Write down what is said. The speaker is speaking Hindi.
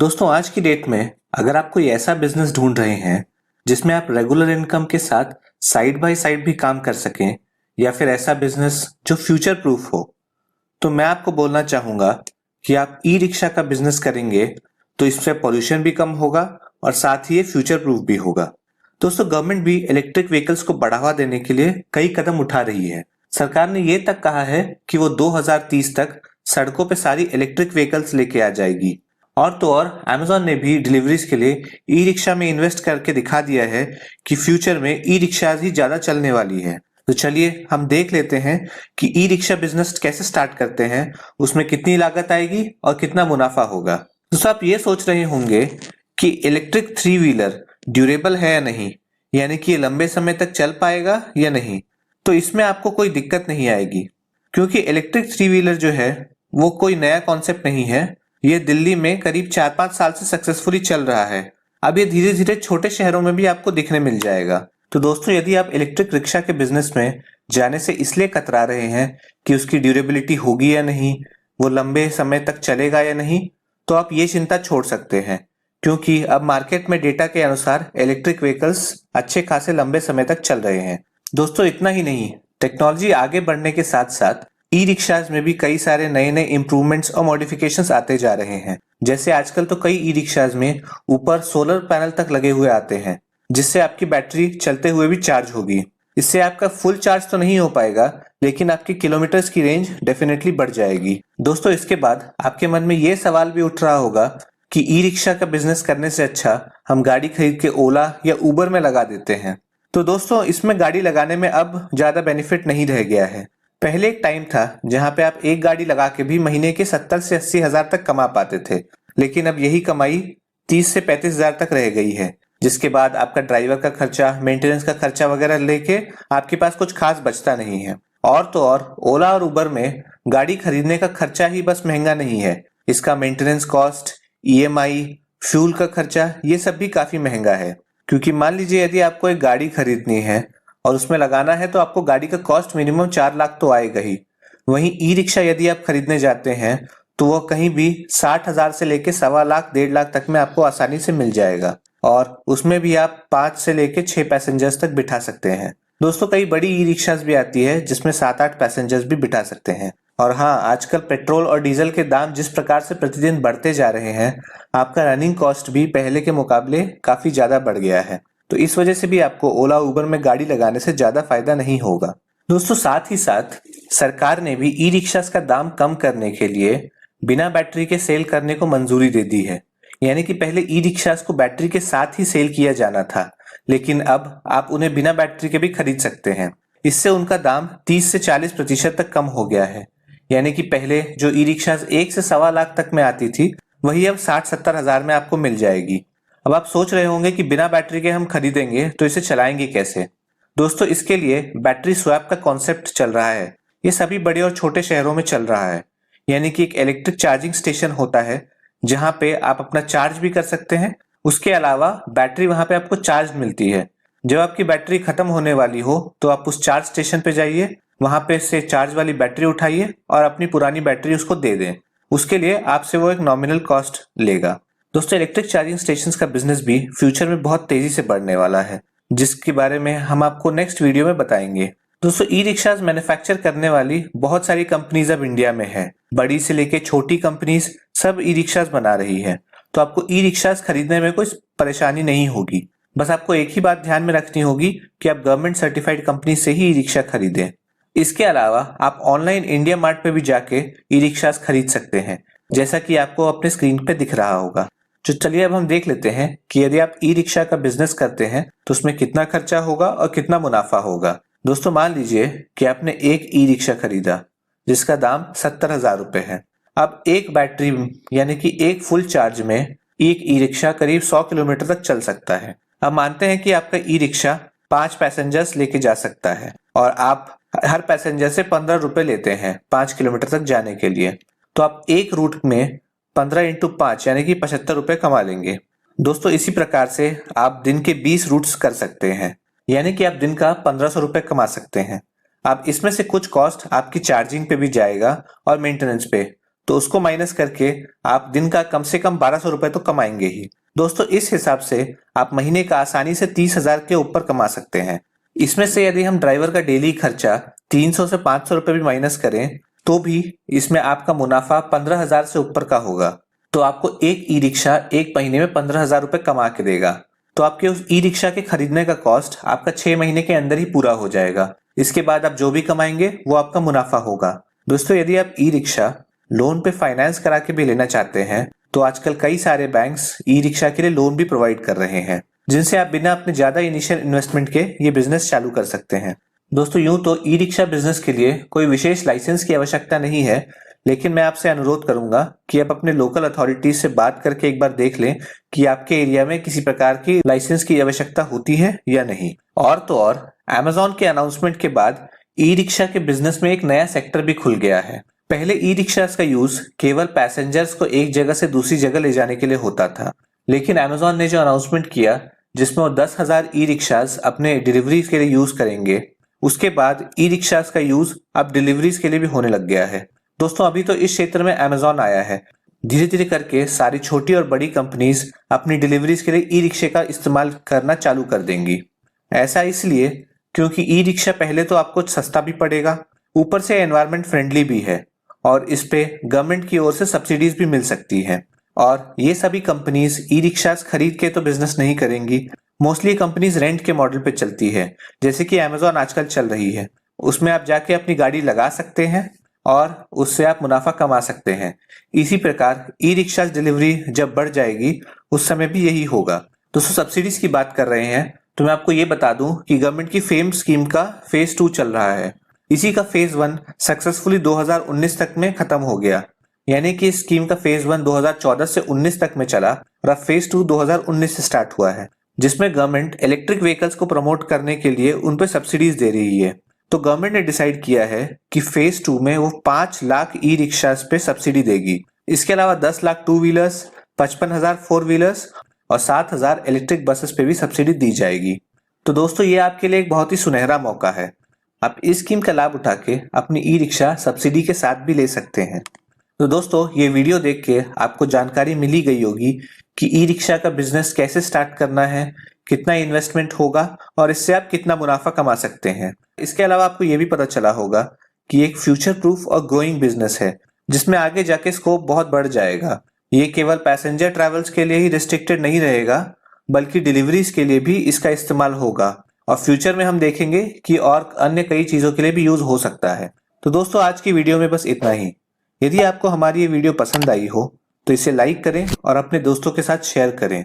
दोस्तों आज की डेट में अगर आप कोई ऐसा बिजनेस ढूंढ रहे हैं जिसमें आप रेगुलर इनकम के साथ साइड बाय साइड भी काम कर सकें या फिर ऐसा बिजनेस जो फ्यूचर प्रूफ हो, तो मैं आपको बोलना चाहूंगा कि आप ई रिक्शा का बिजनेस करेंगे तो इससे पॉल्यूशन भी कम होगा और साथ ही ये फ्यूचर प्रूफ भी होगा। दोस्तों गवर्नमेंट भी इलेक्ट्रिक व्हीकल्स को बढ़ावा देने के लिए कई कदम उठा रही है। सरकार ने ये तक कहा है कि वो 2030 तक सड़कों पे सारी इलेक्ट्रिक व्हीकल्स लेके आ जाएगी। और तो और Amazon ने भी डिलीवरीज के लिए ई रिक्शा में इन्वेस्ट करके दिखा दिया है कि फ्यूचर में ई रिक्शाज ही ज्यादा चलने वाली है। तो चलिए हम देख लेते हैं कि ई रिक्शा बिजनेस कैसे स्टार्ट करते हैं, उसमें कितनी लागत आएगी और कितना मुनाफा होगा। दोस्तों आप ये सोच रहे होंगे कि इलेक्ट्रिक थ्री व्हीलर ड्यूरेबल है या नहीं, यानी कि ये लंबे समय तक चल पाएगा या नहीं। तो इसमें आपको कोई दिक्कत नहीं आएगी, क्योंकि इलेक्ट्रिक थ्री व्हीलर जो है वो कोई नया कॉन्सेप्ट नहीं है। ये दिल्ली में करीब 4-5 साल से सक्सेसफुली चल रहा है। अब ये धीरे धीरे छोटे शहरों में भी आपको दिखने मिल जाएगा। तो दोस्तों यदि आप इलेक्ट्रिक रिक्शा के बिजनेस में जाने से इसलिए कतरा रहे हैं कि उसकी ड्यूरेबिलिटी होगी या नहीं, वो लंबे समय तक चलेगा या नहीं, तो आप ये चिंता छोड़ सकते हैं, क्योंकि अब मार्केट में डेटा के अनुसार इलेक्ट्रिक व्हीकल्स अच्छे खासे लंबे समय तक चल रहे हैं। दोस्तों इतना ही नहीं, टेक्नोलॉजी आगे बढ़ने के साथ साथ ई रिक्शाज में भी कई सारे नए नए इंप्रूवमेंट्स और मॉडिफिकेशंस आते जा रहे हैं। जैसे आजकल तो कई ई रिक्शाज में ऊपर सोलर पैनल तक लगे हुए आते हैं, जिससे आपकी बैटरी चलते हुए भी चार्ज होगी। इससे आपका फुल चार्ज तो नहीं हो पाएगा, लेकिन आपकी किलोमीटर्स की रेंज डेफिनेटली बढ़ जाएगी। दोस्तों इसके बाद आपके मन में ये सवाल भी उठ रहा होगा कि ई रिक्शा का बिजनेस करने से अच्छा हम गाड़ी खरीद के ओला या उबर में लगा देते हैं। तो दोस्तों इसमें गाड़ी लगाने में अब ज्यादा बेनिफिट नहीं रह गया है। पहले एक टाइम था जहां पे आप एक गाड़ी लगा के भी महीने के 70 से 80 हजार तक कमा पाते थे, लेकिन अब यही कमाई 30 से 35 हजार तक रह गई है, जिसके बाद आपका ड्राइवर का खर्चा, मेंटेनेंस का खर्चा वगैरह लेके आपके पास कुछ खास बचता नहीं है। और तो और ओला और उबर में गाड़ी खरीदने का खर्चा ही बस महंगा नहीं है, इसका मेंटेनेंस कॉस्ट, ईएमआई, फ्यूल का खर्चा, ये सब भी काफी महंगा है। क्योंकि मान लीजिए यदि आपको एक गाड़ी खरीदनी है और उसमें लगाना है तो आपको गाड़ी का कॉस्ट मिनिमम 4 लाख तो आएगा ही। वहीं ई रिक्शा यदि आप खरीदने जाते हैं तो वह कहीं भी 60 हजार से लेके 1.25 लाख 1.5 लाख तक में आपको आसानी से मिल जाएगा, और उसमें भी आप 5 से लेके 6 पैसेंजर्स तक बिठा सकते हैं। दोस्तों कई बड़ी ई रिक्शाज भी आती है जिसमें 7-8 पैसेंजर्स भी बिठा सकते हैं। और हाँ, आजकल पेट्रोल और डीजल के दाम जिस प्रकार से प्रतिदिन बढ़ते जा रहे हैं, आपका रनिंग कॉस्ट भी पहले के मुकाबले काफी ज्यादा बढ़ गया है। तो इस वजह से भी आपको ओला उबर में गाड़ी लगाने से ज्यादा फायदा नहीं होगा। दोस्तों साथ ही साथ सरकार ने भी ई रिक्शास का दाम कम करने के लिए बिना बैटरी के सेल करने को मंजूरी दे दी है। यानी कि पहले ई रिक्शास को बैटरी के साथ ही सेल किया जाना था, लेकिन अब आप उन्हें बिना बैटरी के भी खरीद सकते हैं। इससे उनका दाम 30 से 40% तक कम हो गया है। यानी कि पहले जो ई रिक्शास 1 से 1.25 लाख तक में आती थी, वही अब 60-70 हजार में आपको मिल जाएगी। अब आप सोच रहे होंगे कि बिना बैटरी के हम खरीदेंगे तो इसे चलाएंगे कैसे। दोस्तों इसके लिए बैटरी स्वैप का कॉन्सेप्ट चल रहा है। ये सभी बड़े और छोटे शहरों में चल रहा है। यानी कि एक इलेक्ट्रिक चार्जिंग स्टेशन होता है जहां पे आप अपना चार्ज भी कर सकते हैं, उसके अलावा बैटरी वहां पे आपको चार्ज मिलती है। जब आपकी बैटरी खत्म होने वाली हो तो आप उस चार्ज स्टेशन पे जाइए, वहां पे से चार्ज वाली बैटरी उठाइए और अपनी पुरानी बैटरी उसको दे दें। उसके लिए आपसे वो एक नॉमिनल कॉस्ट लेगा। दोस्तों इलेक्ट्रिक चार्जिंग स्टेशंस का बिजनेस भी फ्यूचर में बहुत तेजी से बढ़ने वाला है, जिसके बारे में हम आपको नेक्स्ट वीडियो में बताएंगे। दोस्तों ई रिक्शाज मैन्युफैक्चर करने वाली बहुत सारी कंपनीज अब इंडिया में है। बड़ी से लेके छोटी कंपनीज सब ई रिक्शाज बना रही है। तो आपको ई रिक्शाज खरीदने में कोई परेशानी नहीं होगी। बस आपको एक ही बात ध्यान में रखनी होगी कि आप गवर्नमेंट सर्टिफाइड कंपनी से ही ई रिक्शा खरीदें। इसके अलावा आप ऑनलाइन इंडिया मार्ट पे भी जाके ई रिक्शाज खरीद सकते हैं, जैसा कि आपको अपने स्क्रीन पे दिख रहा होगा। तो चलिए अब हम देख लेते हैं कि यदि आप ई रिक्शा का बिजनेस करते हैं तो उसमें कितना खर्चा होगा और कितना मुनाफा होगा। दोस्तों मान लीजिए कि आपने एक ई रिक्शा खरीदा जिसका दाम 70 हजार रुपए है। अब एक बैटरी यानी कि एक फुल चार्ज में एक ई रिक्शा करीब 100 किलोमीटर तक चल सकता है। अब मानते हैं कि आपका ई रिक्शा 5 पैसेंजर्स लेके जा सकता है और आप हर पैसेंजर से 15 रुपए लेते हैं 5 किलोमीटर तक जाने के लिए। तो आप एक रूट में 15 × 5 यानी कि 75 रुपए कमा लेंगे। दोस्तों इसी प्रकार से आप दिन के 20 रूट्स कर सकते हैं, यानी कि आप दिन का 1500 रुपए कमा सकते हैं। अब इसमें से कुछ कॉस्ट आपकी चार्जिंग पे भी जाएगा और मेंटेनेंस पे, तो उसको माइनस करके आप दिन का कम से कम 1200 रुपए तो कमाएंगे ही। दोस्तों इस हिसाब से आप महीने का आसानी से 30,000 के ऊपर कमा सकते हैं। इसमें से यदि हम ड्राइवर का डेली खर्चा 300 से 500 रुपए भी माइनस करें तो भी इसमें आपका मुनाफा 15,000 से ऊपर का होगा। तो आपको एक ई रिक्शा एक महीने में 15,000 रुपए कमा के देगा। तो आपके उस ई रिक्शा के खरीदने का कॉस्ट आपका 6 महीने के अंदर ही पूरा हो जाएगा। इसके बाद आप जो भी कमाएंगे वो आपका मुनाफा होगा। दोस्तों यदि आप ई रिक्शा लोन पे फाइनेंस करा के भी लेना चाहते हैं तो आजकल कई सारे बैंक्स ई रिक्शा के लिए लोन भी प्रोवाइड कर रहे हैं, जिनसे आप बिना अपने ज्यादा इनिशियल इन्वेस्टमेंट के ये बिजनेस चालू कर सकते हैं। दोस्तों यूं तो ई रिक्शा बिजनेस के लिए कोई विशेष लाइसेंस की आवश्यकता नहीं है, लेकिन मैं आपसे अनुरोध करूंगा कि आप अपने लोकल अथॉरिटीज से बात करके एक बार देख लें कि आपके एरिया में किसी प्रकार की लाइसेंस की आवश्यकता होती है या नहीं। और तो और Amazon के अनाउंसमेंट के बाद ई रिक्शा के बिजनेस में एक नया सेक्टर भी खुल गया है। पहले ई रिक्शास का यूज केवल पैसेंजर्स को एक जगह से दूसरी जगह ले जाने के लिए होता था, लेकिन Amazon ने जो अनाउंसमेंट किया जिसमें वो 10,000 ई रिक्शास अपने डिलीवरीज के लिए यूज करेंगे, उसके बाद ई रिक्शास का यूज अब डिलीवरीज के लिए भी होने लग गया है। दोस्तों अभी तो इस क्षेत्र में Amazon आया है, धीरे धीरे करके सारी छोटी और बड़ी कंपनीज अपनी डिलीवरीज के लिए ई रिक्शे का इस्तेमाल करना चालू कर देंगी। ऐसा इसलिए क्योंकि ई रिक्शा पहले तो आपको सस्ता भी पड़ेगा, ऊपर से एनवायरमेंट फ्रेंडली भी है और इस पे गवर्नमेंट की ओर से सब्सिडीज भी मिल सकती है। और ये सभी कंपनीज ई रिक्शास खरीद के तो बिजनेस नहीं करेंगी, मोस्टली कंपनीज रेंट के मॉडल पे चलती है, जैसे कि Amazon आजकल चल रही है। उसमें आप जाके अपनी गाड़ी लगा सकते हैं और उससे आप मुनाफा कमा सकते हैं। इसी प्रकार ई रिक्शा डिलीवरी जब बढ़ जाएगी उस समय भी यही होगा। दोस्तों सब्सिडीज की बात कर रहे हैं तो मैं आपको ये बता दूं कि गवर्नमेंट की फेम स्कीम का फेज 2 चल रहा है। इसी का फेज 1 सक्सेसफुली 2019 तक में खत्म हो गया, यानी कि इस स्कीम का फेज 1 2014 से 19 तक में चला और अब फेज 2 2019 से स्टार्ट हुआ है, जिसमें गवर्नमेंट इलेक्ट्रिक व्हीकल्स को प्रमोट करने के लिए उन पे सब्सिडीज दे रही है। तो गवर्नमेंट ने डिसाइड किया है कि फेज 2 में वो 5 लाख ई रिक्शास पे सब्सिडी देगी। इसके अलावा 10 लाख 2 व्हीलर्स, 55,000 4 व्हीलर्स और 7,000 इलेक्ट्रिक बसेस पे भी सब्सिडी दी जाएगी। तो दोस्तों ये आपके लिए एक बहुत ही सुनहरा मौका है, आप इस स्कीम का लाभ उठा के अपनी ई रिक्शा सब्सिडी के साथ भी ले सकते हैं। तो दोस्तों ये वीडियो देख के आपको जानकारी मिली गई होगी कि ई रिक्शा का बिजनेस कैसे स्टार्ट करना है, कितना इन्वेस्टमेंट होगा और इससे आप कितना मुनाफा कमा सकते हैं। इसके अलावा आपको ये भी पता चला होगा कि एक फ्यूचर प्रूफ और ग्रोइंग बिजनेस है, जिसमें आगे जाके स्कोप बहुत बढ़ जाएगा। ये केवल पैसेंजर ट्रैवल्स के लिए ही रिस्ट्रिक्टेड नहीं रहेगा, बल्कि डिलीवरीज के लिए भी इसका इस्तेमाल होगा और फ्यूचर में हम देखेंगे कि और अन्य कई चीजों के लिए भी यूज हो सकता है। तो दोस्तों आज की वीडियो में बस इतना ही। यदि आपको हमारी ये वीडियो पसंद आई हो तो इसे लाइक करें और अपने दोस्तों के साथ शेयर करें।